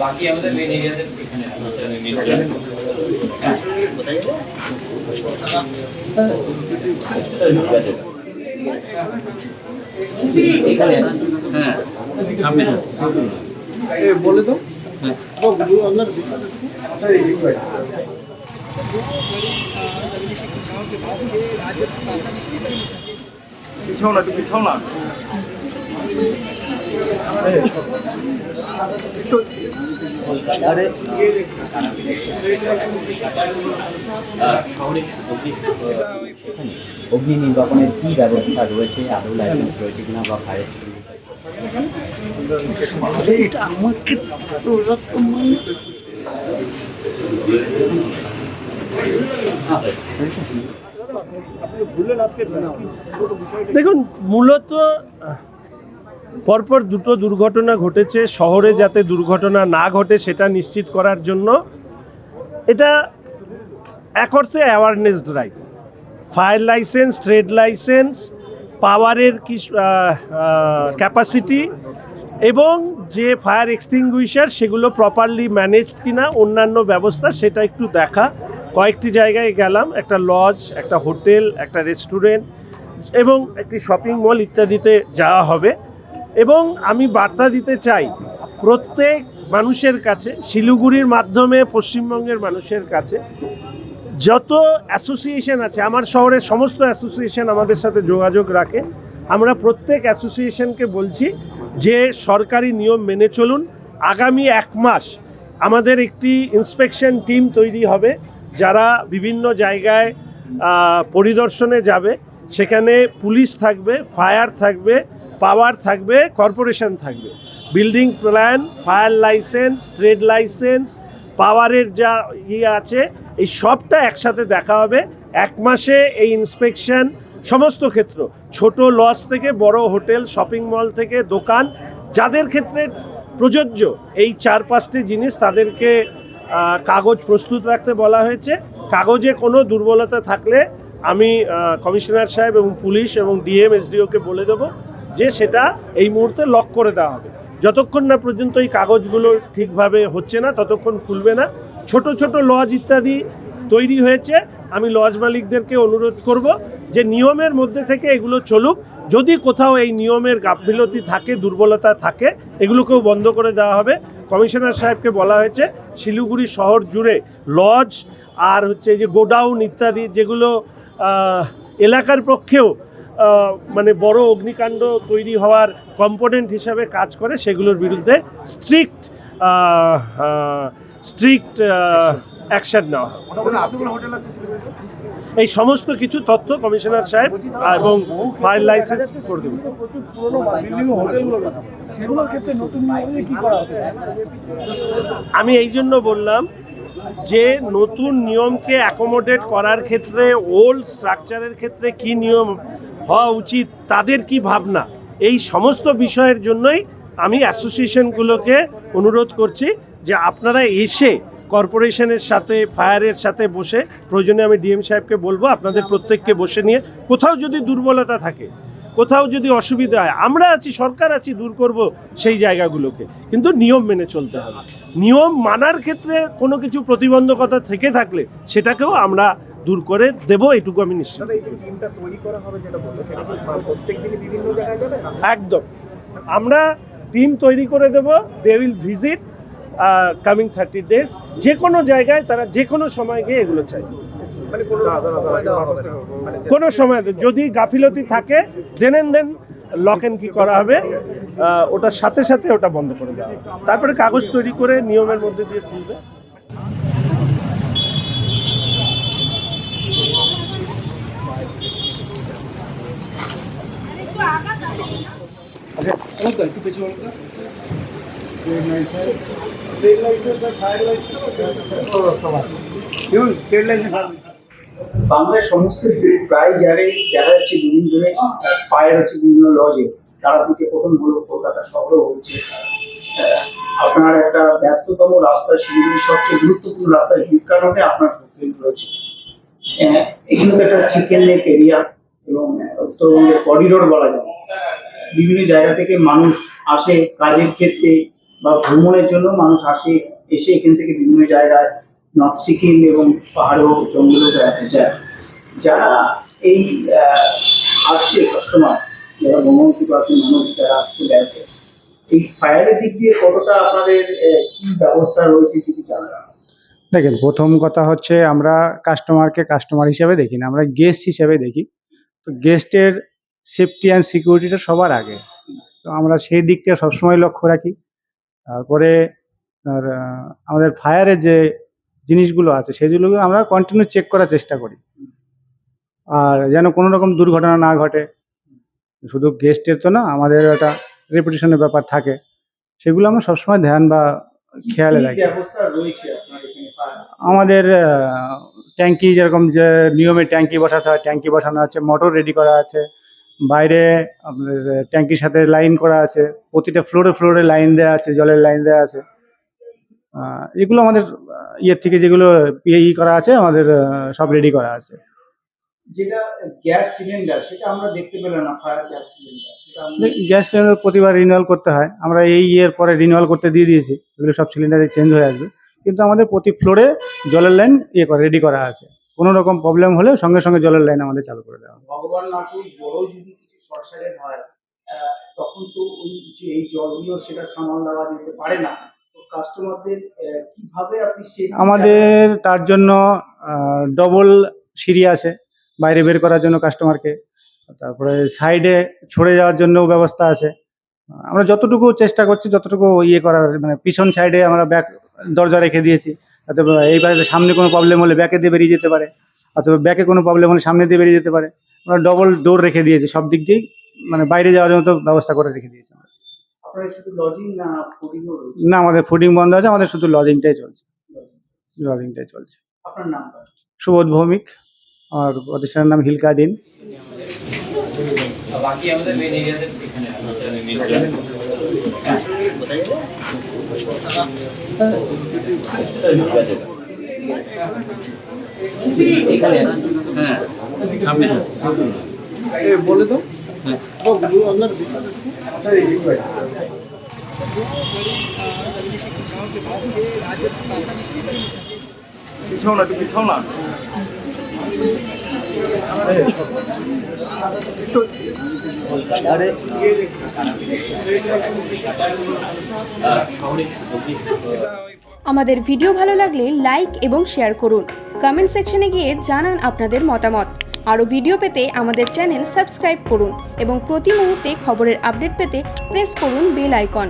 বাকি আমাদের মেইন এরিয়াতে এখানে এখানে আছে। হ্যাঁ সামনে বলে দাও। পিছাও না, পিছাও না। অগ্নি নির্বাপনের কি ব্যবস্থা রয়েছে, আদৌ লাইসেন্স রয়েছে কিনা বা ফায়ার দেখুন, মূলত পরপর দুটো দুর্ঘটনা ঘটেছে, শহরে যাতে দুর্ঘটনা না ঘটে সেটা নিশ্চিত করার জন্য এটা এক অর্থে awareness drive. Fire licence, trade licence, পাওয়ারের কি ক্যাপাসিটি এবং যে ফায়ার এক্সটিংগুইশার সেগুলো প্রপারলি ম্যানেজড কিনা, অন্যান্য ব্যবস্থা সেটা একটু দেখা। কয়েকটি জায়গায় গেলাম, একটা লজ, একটা হোটেল, একটা রেস্টুরেন্ট এবং একটি শপিং মল ইত্যাদিতে যাওয়া হবে। এবং আমি বার্তা দিতে চাই প্রত্যেক মানুষের কাছে, শিলিগুড়ির মাধ্যমে পশ্চিমবঙ্গের মানুষের কাছে, যত অ্যাসোসিয়েশন আছে, আমার শহরের সমস্ত অ্যাসোসিয়েশন আমাদের সাথে যোগাযোগ রাখে, আমরা প্রত্যেক অ্যাসোসিয়েশনকে বলছি যে সরকারি নিয়ম মেনে চলুন। আগামী 1 মাস আমাদের একটি ইন্সপেকশন টিম তৈরি হবে, যারা বিভিন্ন জায়গায় পরিদর্শনে যাবে। সেখানে পুলিশ থাকবে, ফায়ার থাকবে, পাওয়ার থাকবে, কর্পোরেশন থাকবে। Building plan, fire licence, trade licence, পাওয়ারের যা আছে, এই সবটা একসাথে দেখা হবে। 1 মাসে এই ইন্সপেকশন সমস্ত ক্ষেত্র, ছোট লজ থেকে বড় হোটেল, শপিং মল থেকে দোকান, যাদের ক্ষেত্রে প্রযোজ্য এই 4-5টি জিনিস, তাদেরকে কাগজ প্রস্তুত রাখতে বলা হয়েছে। কাগজে কোনো দুর্বলতা থাকলে আমি কমিশনার সাহেব এবং পুলিশ এবং ডিএম এসডিওকে বলে দেবো যে সেটা এই মুহূর্তে লক করে দেওয়া হবে। যতক্ষণ না পর্যন্ত এই কাগজগুলো ঠিকভাবে হচ্ছে না ততক্ষণ খুলবে না। ছোট ছোট লজ ইত্যাদি তৈরি হয়েছে, আমি লজ মালিকদেরকে অনুরোধ করব যে নিয়মের মধ্যে থেকে এগুলো চলুক। যদি কোথাও এই নিয়মের গাফিলতি থাকে, দুর্বলতা থাকে, এগুলোকেও বন্ধ করে দেওয়া হবে। কমিশনার সাহেবকে বলা হয়েছে শিলিগুড়ি শহর জুড়ে লজ আর এই যে গোডাউন ইত্যাদি, যেগুলো এলাকার পক্ষেও মানে বড় অগ্নিকাণ্ড তৈরি হওয়ার কম্পোনেন্ট হিসাবে কাজ করে, সেগুলোর বিরুদ্ধে স্ট্রিক্ট অ্যাকশন নেওয়া হবে। এই সমস্ত কিছু তথ্য কমিশনার সাহেব এবং ফায়ার লাইসেন্স করে দেবেন। আমি এই জন্য বললাম যে নতুন নিয়মকে অ্যাকোমোডেট করার ক্ষেত্রে, ওল্ড স্ট্রাকচারের ক্ষেত্রে কি নিয়ম হওয়া উচিত, তাদের কি ভাবনা, এই সমস্ত বিষয়ের জন্যই আমি অ্যাসোসিয়েশনগুলোকে অনুরোধ করছি যে আপনারা এসে কর্পোরেশনের সাথে, ফায়ারের সাথে বসে, প্রয়োজনে আমি ডিএম সাহেবকে বলবো আপনাদের প্রত্যেককে বসে নিয়ে, কোথাও যদি দুর্বলতা থাকে, কোথাও যদি অসুবিধা হয়, আমরা আছি, সরকার আছি, দূর করব সেই জায়গাগুলোকে। কিন্তু নিয়ম মেনে চলতে হবে। নিয়ম মানার ক্ষেত্রে কোনো কিছু প্রতিবন্ধকতা থেকে থাকলে সেটাকেও আমরা দূর করে দেব, এটুকু আমি নিশ্চিত। একদম, আমরা টিম তৈরি করে দেব। They will visit coming 30 days, যে কোনো জায়গায় তারা যে কোনো সময় গিয়ে এগুলো চাই। কোনো সময় যদি গাফিলতি থাকে দেন লক এন্ড কি করা হবে, ওটার সাথে সাথে ওটা বন্ধ করে দেওয়া হবে। তারপরে কাগজ তৈরি করে নিয়মের মধ্যে দিয়ে তুলবে। বাংলার সমস্ত প্রায় জায়গায় দেখা যাচ্ছে দুদিন ধরে ফায়ার হচ্ছে বিভিন্ন লজে। তারাপীঠে প্রথম হলো, কলকাতা শহরেও হচ্ছে। আপনার একটা ব্যস্ততম রাস্তা, শিলিগুড়ির সবচেয়ে গুরুত্বপূর্ণ রাস্তায় ভিড় কারণে আপনার হোটেল রয়েছে। এগুলো তো একটা চিকেন নেক এরিয়া এবং উত্তরবঙ্গের করিডোর বলা যায়। বিভিন্ন জায়গা থেকে মানুষ আসে কাজের ক্ষেত্রে, বা ভ্রমণের জন্য মানুষ এসে এখান থেকে বিভিন্ন জায়গায় নর্থ সিকিম এবং পাহাড় ও জঙ্গলে বেড়াতে যায়। যারা এই আসছে কাস্টমার, যারা ভ্রমণ পিপাসু মানুষ যারা আসছে বেড়াতে, এই ফায়ারের দিক দিয়ে কতটা আপনাদের কি ব্যবস্থা রয়েছে যদি জানান। দেখেন, প্রথম কথা হচ্ছে আমরা কাস্টমারকে কাস্টমার হিসেবে দেখি না, আমরা গেস্ট হিসেবে দেখি। তো গেস্টের সেফটি অ্যান্ড সিকিউরিটিটা সবার আগে, তো আমরা সেই দিকটা সবসময় লক্ষ্য রাখি। তারপরে আমাদের ফায়ারের যে জিনিসগুলো আছে সেগুলো আমরা কন্টিনিউ চেক করার চেষ্টা করি, আর যেন কোনো রকম দুর্ঘটনা না ঘটে। শুধু গেস্টের তো না, আমাদের একটা রেপুটেশনের ব্যাপার থাকে, সেগুলো আমরা সবসময় ধ্যান বা খেয়ালে কি রাখি। ব্যবস্থা রয়েছে আপনার এখানে ফায়ার? আমাদের ট্যাঙ্কি, যেরকম যে নিয়মে ট্যাঙ্কি বসাতে হয় ট্যাঙ্কি বসানো আছে, মোটর রেডি করা আছে, বাইরে আপনার ট্যাঙ্কির সাথে লাইন করা আছে, প্রতিটা ফ্লোরে ফ্লোরে লাইন দেওয়া আছে, জলের লাইন দেওয়া আছে। এগুলো আমাদের ইয়ের থেকে যেগুলো করা আছে আমাদের সব রেডি করা আছে। যেটা গ্যাস সিলিন্ডার সেটা আমরা দেখতে পেলাম না, ফায়ার গ্যাস সিলিন্ডার সেটা গ্যাস সিলিন্ডার প্রতিবার রিনিউয়াল করতে হয়, আমরা এই ইয়ের পরে রিনিউয়াল করতে দিয়ে দিয়েছি, এগুলো সব সিলিন্ডারে চেঞ্জ হয়ে আসবে। কিন্তু আমাদের প্রতি ফ্লোরে জলের লাইন রেডি করা আছে, কোনো রকম প্রবলেম হলে সঙ্গে সঙ্গে জলের লাইন আমাদের চালু করে দেওয়া হবে। ভগবান না করুক বড় যদি কিছু শর্ট সার্কিট হয়, তখন তো ওই যে এই জলগুলো সেটা সামাল দেওয়া যেতে পারে না। তো কাস্টমারদের কিভাবে আপনি আমাদের তার জন্য ডবল সিঁড়ি আছে বাইরে বের করার জন্য কাস্টমারকে, তারপরে সাইডে ছড়ে যাওয়ার জন্যও ব্যবস্থা আছে। আমরা যতটুকু চেষ্টা করছি, যতটুকু করার, মানে পিছন সাইডে আমরা ব্যাক দরজা রেখে দিয়েছি, যাতে এইবারে সামনে কোনো প্রবলেম হলে ব্যাকে দিয়ে বেরিয়ে যেতে পারে, অথবা ব্যাকে কোনো প্রবলেম হলে সামনে দিয়ে বেরিয়ে যেতে পারে। আমরা ডবল ডোর রেখে দিয়েছি, সব দিক দিয়েই মানে বাইরে যাওয়ার মতো ব্যবস্থা করে রেখে দিয়েছি আমরা। আপনারা শুধু লজিং না ফুডিংও রয়েছে? না, আমাদের ফুডিং বন্ধ আছে, আমাদের শুধু লজিংটাই চলছে। আপনার নাম? সুবোধ ভৌমিক, আর প্রতিষ্ঠানের নাম হিল গার্ডেন। বাকি আমাদের মেন এরিয়াতে এখানে এখানে আছে। হ্যাঁ সামনে এ বলে দাও। হ্যাঁ পিছাও না, একটু পিছাও না। আমাদের ভিডিও ভালো লাগলে লাইক এবং শেয়ার করুন। কমেন্ট সেকশনে গিয়ে জানান আপনাদের মতামত। আরও ভিডিও পেতে আমাদের চ্যানেল সাবস্ক্রাইব করুন এবং প্রতি মুহূর্তে খবরের আপডেট পেতে প্রেস করুন বেল আইকন।